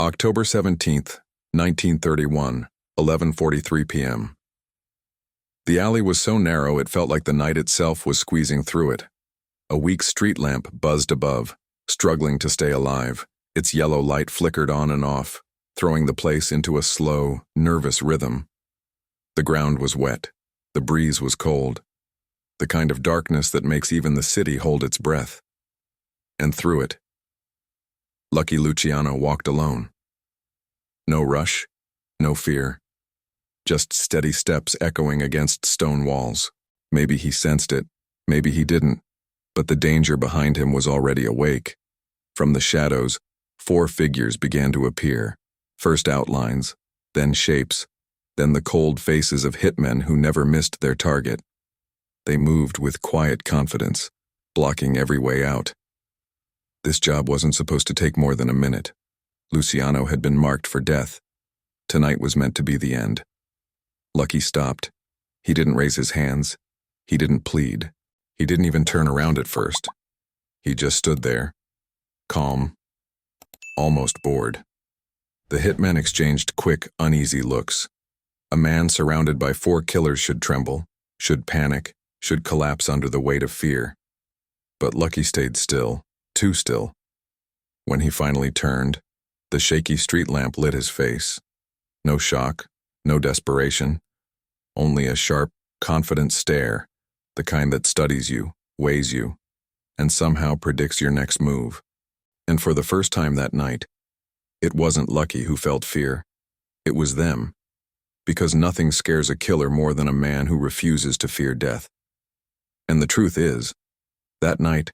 October 17th, 1931, 11:43 p.m. The alley was so narrow it felt like the night itself was squeezing through it. A weak street lamp buzzed above, struggling to stay alive. Its yellow light flickered on and off, throwing the place into a slow, nervous rhythm. The ground was wet. The breeze was cold. The kind of darkness that makes even the city hold its breath. And through it, Lucky Luciano walked alone. No rush, no fear. Just steady steps echoing against stone walls. Maybe he sensed it, maybe he didn't, but the danger behind him was already awake. From the shadows, 4 figures began to appear, first outlines, then shapes, then the cold faces of hitmen who never missed their target. They moved with quiet confidence, blocking every way out. This job wasn't supposed to take more than a minute. Luciano had been marked for death. Tonight was meant to be the end. Lucky stopped. He didn't raise his hands. He didn't plead. He didn't even turn around at first. He just stood there, calm, almost bored. The hitmen exchanged quick, uneasy looks. A man surrounded by 4 killers should tremble, should panic, should collapse under the weight of fear. But Lucky stayed still, too still. When he finally turned, the shaky street lamp lit his face. No shock, no desperation, only a sharp, confident stare, the kind that studies you, weighs you, and somehow predicts your next move. And for the first time that night, it wasn't Lucky who felt fear. It was them. Because nothing scares a killer more than a man who refuses to fear death. And the truth is, that night,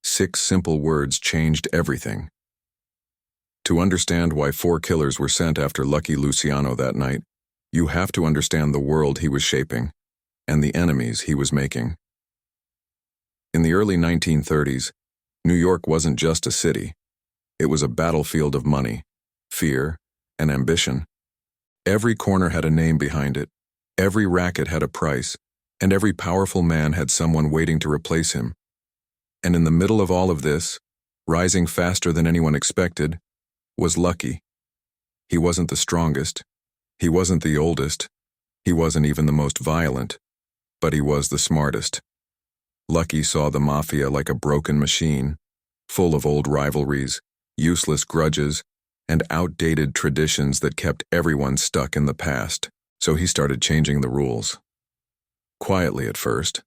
6 simple words changed everything. To understand why 4 killers were sent after Lucky Luciano that night, you have to understand the world he was shaping and the enemies he was making. In the early 1930s, New York wasn't just a city. It was a battlefield of money, fear, and ambition. Every corner had a name behind it, every racket had a price, and every powerful man had someone waiting to replace him. And in the middle of all of this, rising faster than anyone expected, was Lucky. He wasn't the strongest, he wasn't the oldest, he wasn't even the most violent, but he was the smartest. Lucky saw the mafia like a broken machine, full of old rivalries, useless grudges, and outdated traditions that kept everyone stuck in the past, so he started changing the rules. Quietly at first,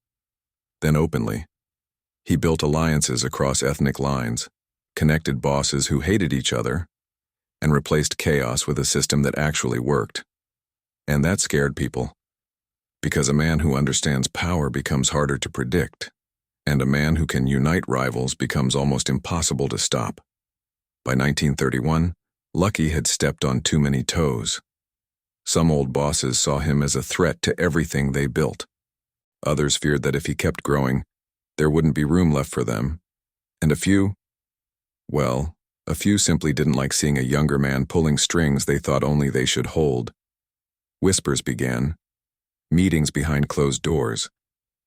then openly. He built alliances across ethnic lines, connected bosses who hated each other, and replaced chaos with a system that actually worked. And that scared people, because a man who understands power becomes harder to predict, and a man who can unite rivals becomes almost impossible to stop. By 1931, Lucky had stepped on too many toes. Some old bosses saw him as a threat to everything they built. Others feared that if he kept growing, there wouldn't be room left for them. And a few simply didn't like seeing a younger man pulling strings they thought only they should hold. Whispers began, meetings behind closed doors,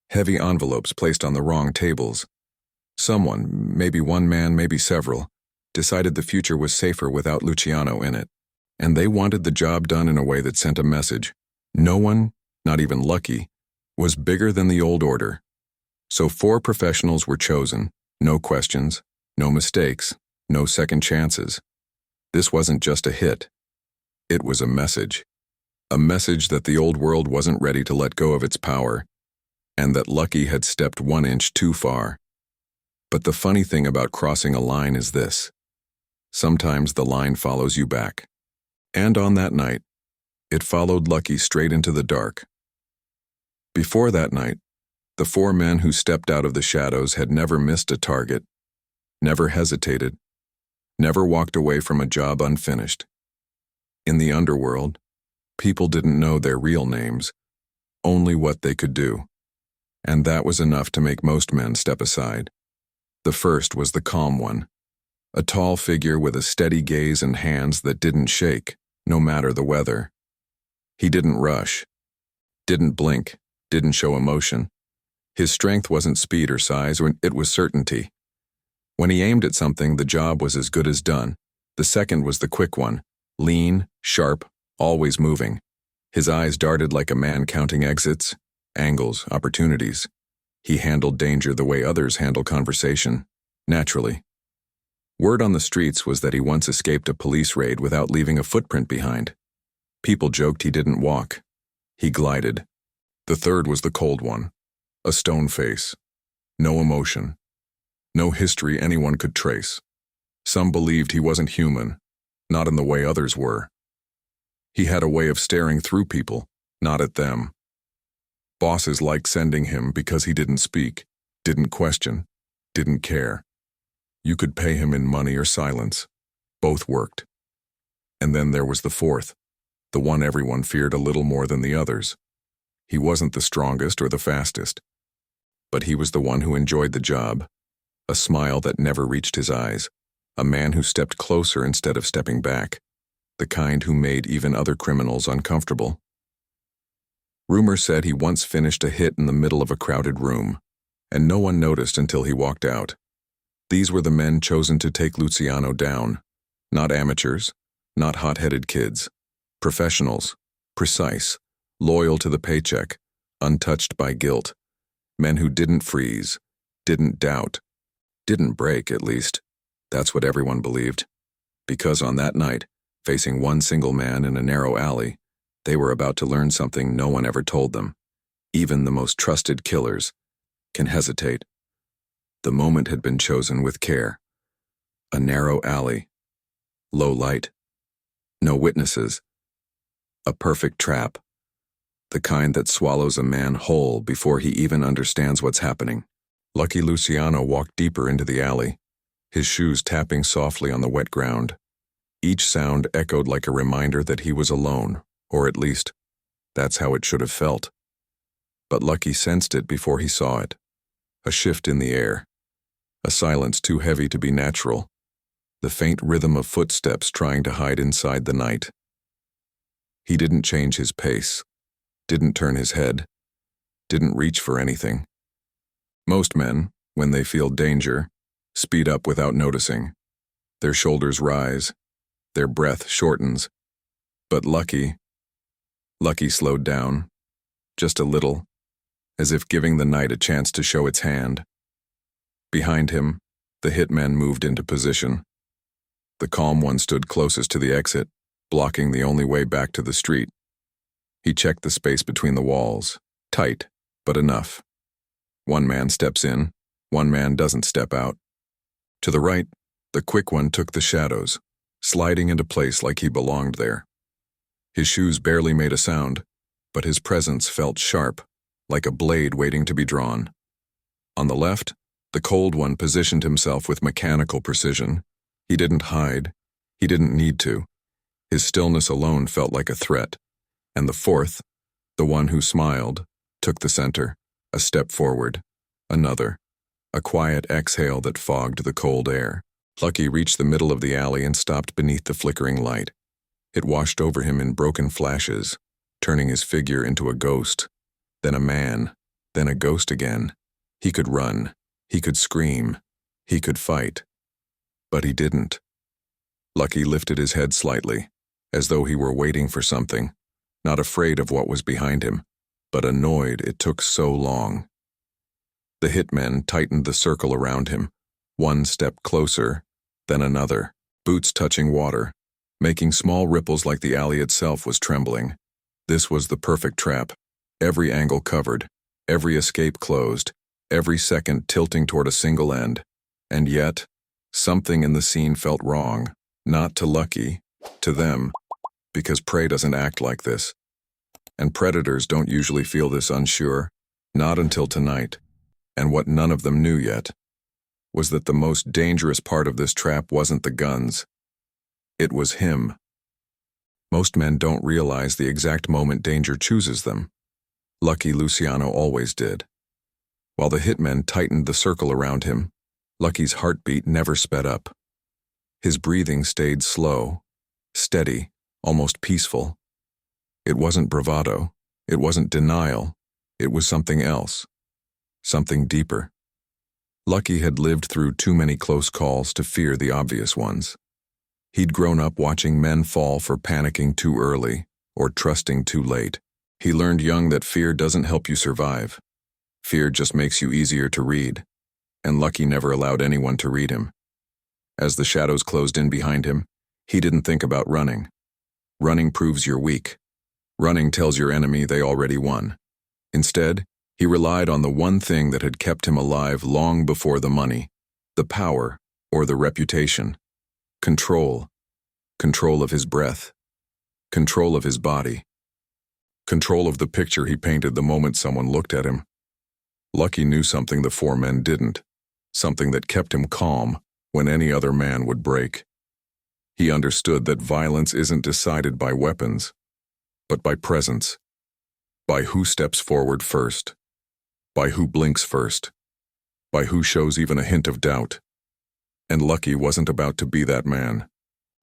heavy envelopes placed on the wrong tables. Someone, maybe one man, maybe several, decided the future was safer without Luciano in it. And they wanted the job done in a way that sent a message. No one, not even Lucky, was bigger than the old order. So 4 professionals were chosen, no questions, no mistakes, no second chances. This wasn't just a hit. It was a message. A message that the old world wasn't ready to let go of its power, and that Lucky had stepped 1 inch too far. But the funny thing about crossing a line is this. Sometimes the line follows you back. And on that night, it followed Lucky straight into the dark. Before that night, the 4 men who stepped out of the shadows had never missed a target, never hesitated, never walked away from a job unfinished. In the underworld, people didn't know their real names, only what they could do. And that was enough to make most men step aside. The first was the calm one, a tall figure with a steady gaze and hands that didn't shake, no matter the weather. He didn't rush, didn't blink, didn't show emotion. His strength wasn't speed or size, it was certainty. When he aimed at something, the job was as good as done, The second was the quick one, lean, sharp, always moving. His eyes darted like a man counting exits, angles, opportunities. He handled danger the way others handle conversation, naturally. Word on the streets was that he once escaped a police raid without leaving a footprint behind. People joked he didn't walk. He glided. The third was the cold one, a stone face. No emotion. No history anyone could trace. Some believed he wasn't human, not in the way others were. He had a way of staring through people, not at them. Bosses liked sending him because he didn't speak, didn't question, didn't care. You could pay him in money or silence. Both worked. And then there was the fourth, the one everyone feared a little more than the others. He wasn't the strongest or the fastest, but he was the one who enjoyed the job, a smile that never reached his eyes, a man who stepped closer instead of stepping back, the kind who made even other criminals uncomfortable. Rumor said he once finished a hit in the middle of a crowded room, and no one noticed until he walked out. These were the men chosen to take Luciano down, not amateurs, not hot-headed kids, professionals, precise, loyal to the paycheck, untouched by guilt, men who didn't freeze, didn't doubt, didn't break at least. That's what everyone believed. Because on that night, facing one single man in a narrow alley, they were about to learn something no one ever told them. Even the most trusted killers can hesitate. The moment had been chosen with care. A narrow alley, low light, no witnesses, a perfect trap, the kind that swallows a man whole before he even understands what's happening. Lucky Luciano walked deeper into the alley, his shoes tapping softly on the wet ground. Each sound echoed like a reminder that he was alone, or at least, that's how it should have felt. But Lucky sensed it before he saw it. A shift in the air. A silence too heavy to be natural. The faint rhythm of footsteps trying to hide inside the night. He didn't change his pace. Didn't turn his head. Didn't reach for anything. Most men, when they feel danger, speed up without noticing. Their shoulders rise. Their breath shortens. But Lucky slowed down. Just a little, as if giving the night a chance to show its hand. Behind him, the hitmen moved into position. The calm one stood closest to the exit, blocking the only way back to the street. He checked the space between the walls. Tight, but enough. One man steps in, one man doesn't step out. To the right, the quick one took the shadows, sliding into place like he belonged there. His shoes barely made a sound, but his presence felt sharp, like a blade waiting to be drawn. On the left, the cold one positioned himself with mechanical precision. He didn't hide. He didn't need to. His stillness alone felt like a threat. And the fourth, the one who smiled, took the center, a step forward, another, a quiet exhale that fogged the cold air. Lucky reached the middle of the alley and stopped beneath the flickering light. It washed over him in broken flashes, turning his figure into a ghost, then a man, then a ghost again. He could run, he could scream, he could fight. But he didn't. Lucky lifted his head slightly, as though he were waiting for something, not afraid of what was behind him, but annoyed it took so long. The hitmen tightened the circle around him, one step closer, then another, boots touching water, making small ripples like the alley itself was trembling. This was the perfect trap, every angle covered, every escape closed, every second tilting toward a single end. And yet, something in the scene felt wrong, not to Lucky, to them, because prey doesn't act like this. And predators don't usually feel this unsure, not until tonight. And what none of them knew yet was that the most dangerous part of this trap wasn't the guns. It was him. Most men don't realize the exact moment danger chooses them. Lucky Luciano always did. While the hitmen tightened the circle around him, Lucky's heartbeat never sped up. His breathing stayed slow, steady, almost peaceful. It wasn't bravado. It wasn't denial. It was something else. Something deeper. Lucky had lived through too many close calls to fear the obvious ones. He'd grown up watching men fall for panicking too early or trusting too late. He learned young that fear doesn't help you survive. Fear just makes you easier to read, and Lucky never allowed anyone to read him. As the shadows closed in behind him, he didn't think about running. Running proves you're weak. Running tells your enemy they already won. Instead, he relied on the one thing that had kept him alive long before the money, the power, or the reputation. Control. Control of his breath. Control of his body. Control of the picture he painted the moment someone looked at him. Lucky knew something the four men didn't, something that kept him calm when any other man would break. He understood that violence isn't decided by weapons, but by presence, by who steps forward first, by who blinks first, by who shows even a hint of doubt. And Lucky wasn't about to be that man.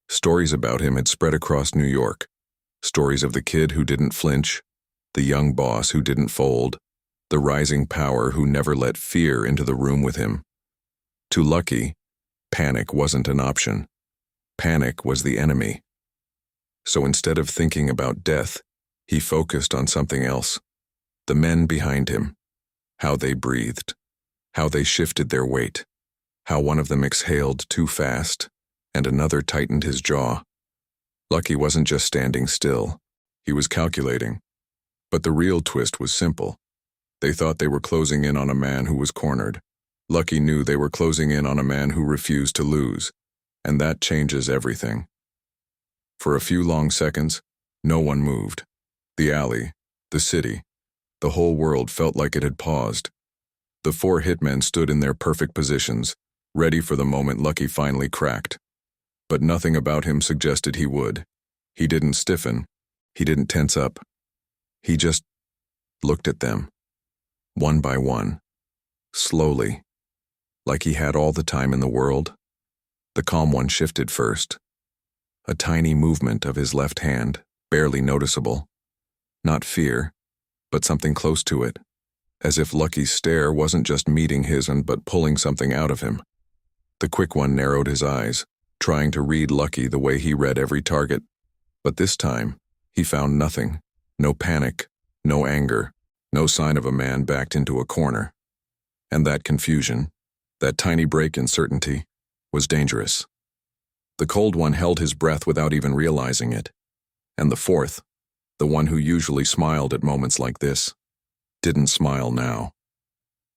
Stories about him had spread across New York. Stories of the kid who didn't flinch, the young boss who didn't fold, the rising power who never let fear into the room with him. To Lucky, panic wasn't an option. Panic was the enemy. So instead of thinking about death, he focused on something else. The men behind him, how they breathed, how they shifted their weight, how one of them exhaled too fast and another tightened his jaw. Lucky wasn't just standing still. He was calculating. But the real twist was simple. They thought they were closing in on a man who was cornered. Lucky knew they were closing in on a man who refused to lose, and that changes everything. For a few long seconds, no one moved. The alley, the city, the whole world felt like it had paused. The four hitmen stood in their perfect positions, ready for the moment Lucky finally cracked. But nothing about him suggested he would. He didn't stiffen. He didn't tense up. He just looked at them, one by one, slowly, like he had all the time in the world. The calm one shifted first. A tiny movement of his left hand, barely noticeable. Not fear, but something close to it, as if Lucky's stare wasn't just meeting his but pulling something out of him. The quick one narrowed his eyes, trying to read Lucky the way he read every target. But this time, he found nothing. No panic, no anger, no sign of a man backed into a corner. And that confusion, that tiny break in certainty, was dangerous. The cold one held his breath without even realizing it. And the fourth, the one who usually smiled at moments like this, didn't smile now.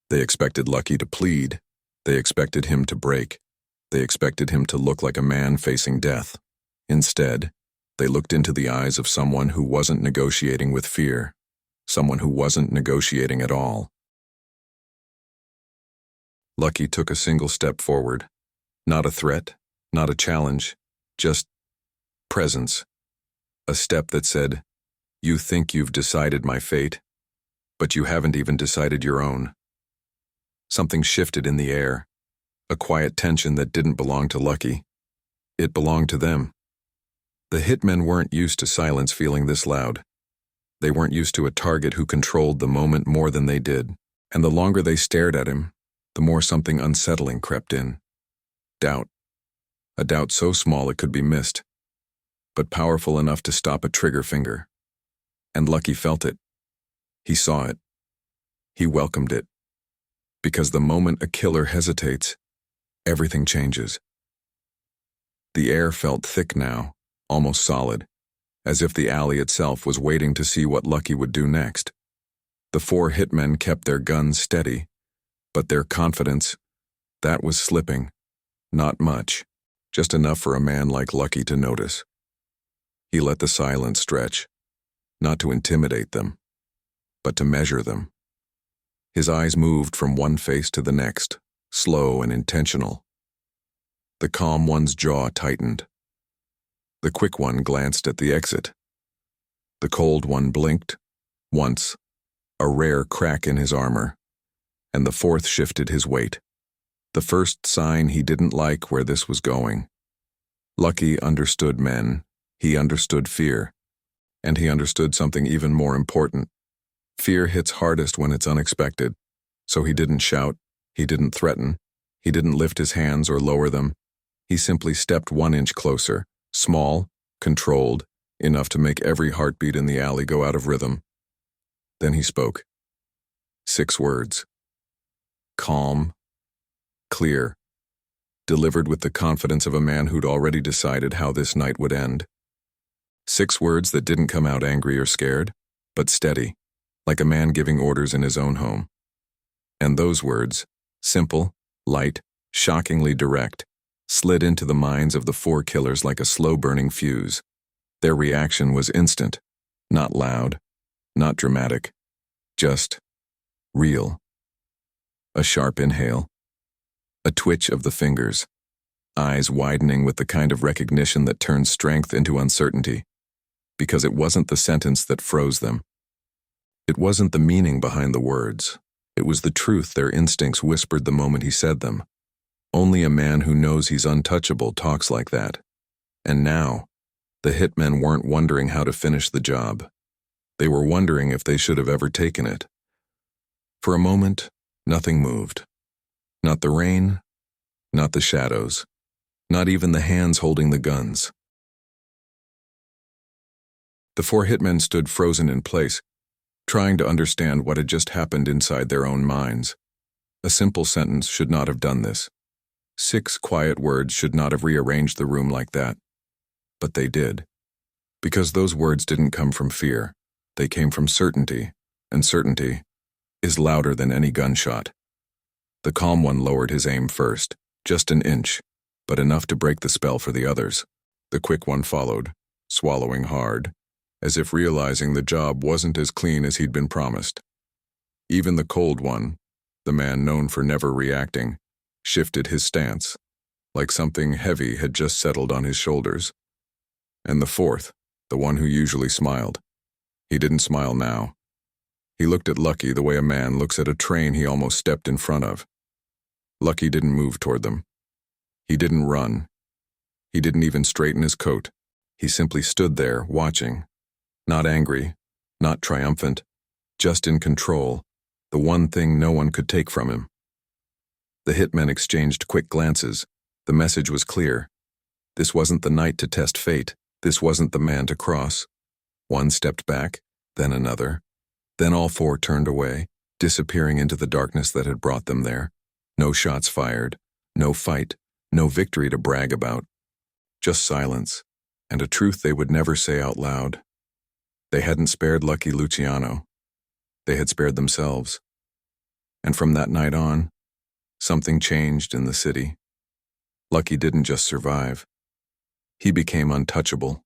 They expected Lucky to plead. They expected him to break. They expected him to look like a man facing death. Instead, they looked into the eyes of someone who wasn't negotiating with fear, someone who wasn't negotiating at all. Lucky took a single step forward. Not a threat, not a challenge, just presence. A step that said, "You think you've decided my fate, but you haven't even decided your own." Something shifted in the air, a quiet tension that didn't belong to Lucky. It belonged to them. The hitmen weren't used to silence feeling this loud. They weren't used to a target who controlled the moment more than they did, and the longer they stared at him, the more something unsettling crept in. Doubt. A doubt so small it could be missed, but powerful enough to stop a trigger finger. And Lucky felt it. He saw it. He welcomed it. Because the moment a killer hesitates, everything changes. The air felt thick now, almost solid, as if the alley itself was waiting to see what Lucky would do next. The four hitmen kept their guns steady, but their confidence, that was slipping. Not much, just enough for a man like Lucky to notice. He let the silence stretch, not to intimidate them, but to measure them. His eyes moved from one face to the next, slow and intentional. The calm one's jaw tightened. The quick one glanced at the exit. The cold one blinked, once, a rare crack in his armor, and the fourth shifted his weight. The first sign he didn't like where this was going. Lucky understood men, he understood fear, and he understood something even more important. Fear hits hardest when it's unexpected, so he didn't shout, he didn't threaten, he didn't lift his hands or lower them. He simply stepped 1 inch closer, small, controlled, enough to make every heartbeat in the alley go out of rhythm. Then he spoke. 6 words. Calm, clear, delivered with the confidence of a man who'd already decided how this night would end. 6 words that didn't come out angry or scared, but steady, like a man giving orders in his own home. And those words, simple, light, shockingly direct, slid into the minds of the 4 killers like a slow-burning fuse. Their reaction was instant, not loud, not dramatic, just real. A sharp inhale, a twitch of the fingers, eyes widening with the kind of recognition that turns strength into uncertainty, because it wasn't the sentence that froze them. It wasn't the meaning behind the words. It was the truth their instincts whispered the moment he said them. Only a man who knows he's untouchable talks like that. And now, the hitmen weren't wondering how to finish the job. They were wondering if they should have ever taken it. For a moment, nothing moved. Not the rain, not the shadows, not even the hands holding the guns. The 4 hitmen stood frozen in place, trying to understand what had just happened inside their own minds. A simple sentence should not have done this. 6 quiet words should not have rearranged the room like that. But they did. Because those words didn't come from fear. They came from certainty, and certainty is louder than any gunshot. The calm one lowered his aim first, just 1 inch, but enough to break the spell for the others. The quick one followed, swallowing hard, as if realizing the job wasn't as clean as he'd been promised. Even the cold one, the man known for never reacting, shifted his stance, like something heavy had just settled on his shoulders. And the 4th, the one who usually smiled. He didn't smile now. He looked at Lucky the way a man looks at a train he almost stepped in front of. Lucky didn't move toward them. He didn't run. He didn't even straighten his coat. He simply stood there, watching. Not angry, not triumphant, just in control, the one thing no one could take from him. The hitmen exchanged quick glances. The message was clear. This wasn't the night to test fate. This wasn't the man to cross. One stepped back, then another. Then all 4 turned away, disappearing into the darkness that had brought them there. No shots fired, no fight, no victory to brag about. Just silence, and a truth they would never say out loud. They hadn't spared Lucky Luciano. They had spared themselves. And from that night on, something changed in the city. Lucky didn't just survive. He became untouchable.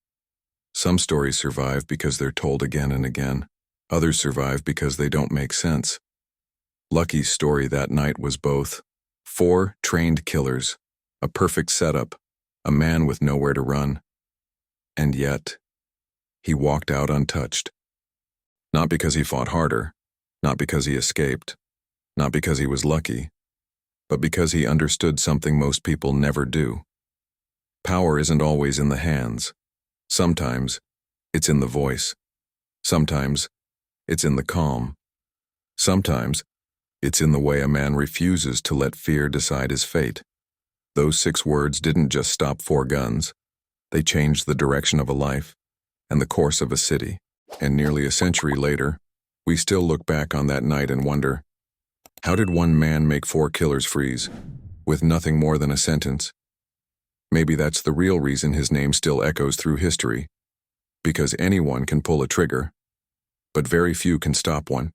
Some stories survive because they're told again and again. Others survive because they don't make sense. Lucky's story that night was both. 4 trained killers, a perfect setup, a man with nowhere to run. And yet, he walked out untouched. Not because he fought harder, not because he escaped, not because he was lucky, but because he understood something most people never do. Power isn't always in the hands. Sometimes, it's in the voice. Sometimes, it's in the calm. Sometimes, it's in the way a man refuses to let fear decide his fate. Those 6 words didn't just stop 4 guns. They changed the direction of a life and the course of a city. And nearly a century later, we still look back on that night and wonder, how did one man make 4 killers freeze, with nothing more than a sentence? Maybe that's the real reason his name still echoes through history. Because anyone can pull a trigger, but very few can stop one.